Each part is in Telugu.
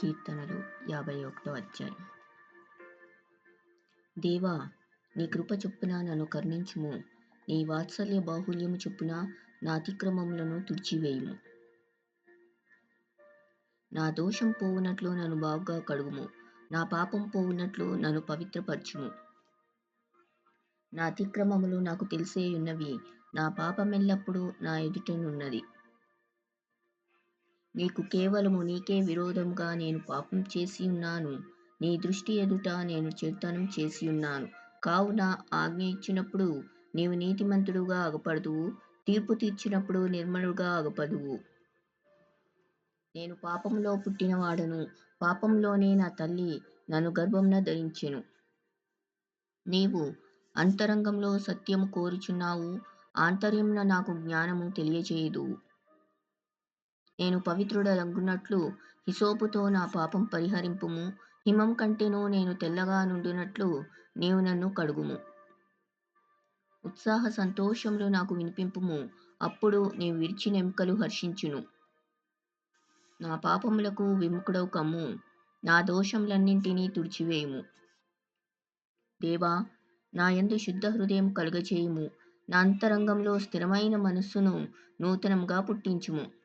కీర్తనలు 51 అధ్యాయం. దేవా, నీ కృప చొప్పున నన్ను కరుణించుము. నీ వాత్సల్య బాహుల్యము చొప్పున నా అతిక్రమములను తుడిచివేయుము. నా దోషం పోవునట్లు నన్ను బాగుగా కడుగుము. నా పాపం పోవునట్లు నన్ను పవిత్రపరచుము. నా అతిక్రమములు నాకు తెలిసేయున్నవి. నా పాపమెల్లప్పుడు నా ఎదుటనున్నది. నీకే విరోధముగా నేను పాపం చేసి ఉన్నాను. నీ దృష్టి ఎదుట నేను చెడుతనం చేసి ఉన్నాను. కావున ఆజ్ఞ ఇచ్చినప్పుడు నీవు నీతిమంతుడుగా అగపడుదువు. తీర్పు తీర్చినప్పుడు నిర్మలుగా అగపడుదువు. నేను పాపములో పుట్టినవాడను. పాపంలోనే నా తల్లి నన్ను గర్భమున ధరించెను. నీవు అంతరంగంలో సత్యము కోరుచున్నావు. ఆంతర్యమున నాకు జ్ఞానము తెలియజేయుదువు. నేను పవిత్రుడగునట్లు హిసోపుతో నా పాపం పరిహరింపుము. హిమం కంటేనూ నేను తెల్లగా నుండునట్లు నీవు నన్ను కడుగుము. ఉత్సాహ సంతోషములు నాకు వినిపింపుము. అప్పుడు నీవు విరిచిన ఎముకలు హర్షించును. నా పాపములకు విముఖుడవు కమ్ము. నా దోషములన్నింటినీ తుడిచివేయుము. దేవా, నా యందు శుద్ధ హృదయం కలుగజేయుము. నా అంతరంగంలో స్థిరమైన మనస్సును నూతనముగా పుట్టించుము.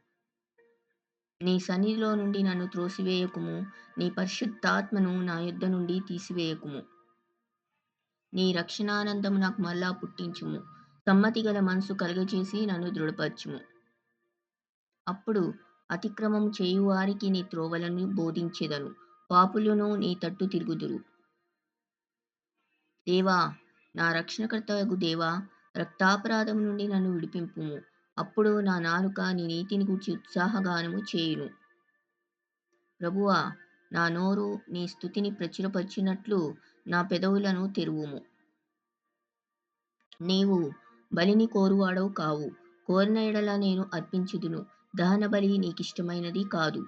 నీ సన్నిధిలో నుండి నన్ను త్రోసివేయకుము. నీ పరిశుద్ధాత్మను నా యొద్ద నుండి తీసివేయకుము. నీ రక్షణానందము నాకు మళ్ళా పుట్టించుము. సమ్మతి గల మనసు కలుగజేసి నన్ను దృఢపరచుము. అప్పుడు అతిక్రమము చేయువారికి నీ త్రోవలను బోధించెదను. పాపులను నీ తట్టు తిరుగుదురు. దేవా, నా రక్షణకర్తయగు దేవా, రక్తాపరాధము నుండి నన్ను విడిపింపుము. అప్పుడు నా నాలుక నీ నీతిని గూర్చి ఉత్సాహగానము చేయును. ప్రభువా, నా నోరు నీ స్తుతిని ప్రచురపరచినట్లు నా పెదవులను తెరువుము. నీవు బలిని కోరువాడవు కావు. కోరిన ఎడల నేను అర్పించుదును. దహన బలి నీకిష్టమైనది కాదు.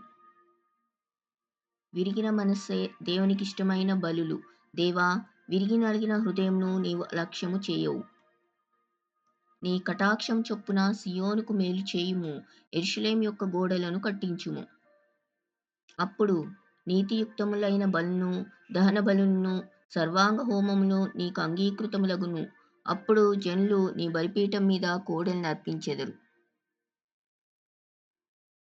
విరిగిన మనస్సే దేవునికిష్టమైన బలులు. దేవా, విరిగి నలిగిన హృదయంను నీవు అలక్ష్యము చేయవు. నీ కటాక్షం చొప్పున సియోనుకు మేలు చేయుము. యెరూషలేము యొక్క గోడలను కట్టించుము. అప్పుడు నీతియుక్తములైన బలులను, దహన బలులను, సర్వాంగ హోమమును నీకు అంగీకృతములగును. అప్పుడు జనులు నీ బలిపీఠం మీద కోడెలను అర్పించెదరు.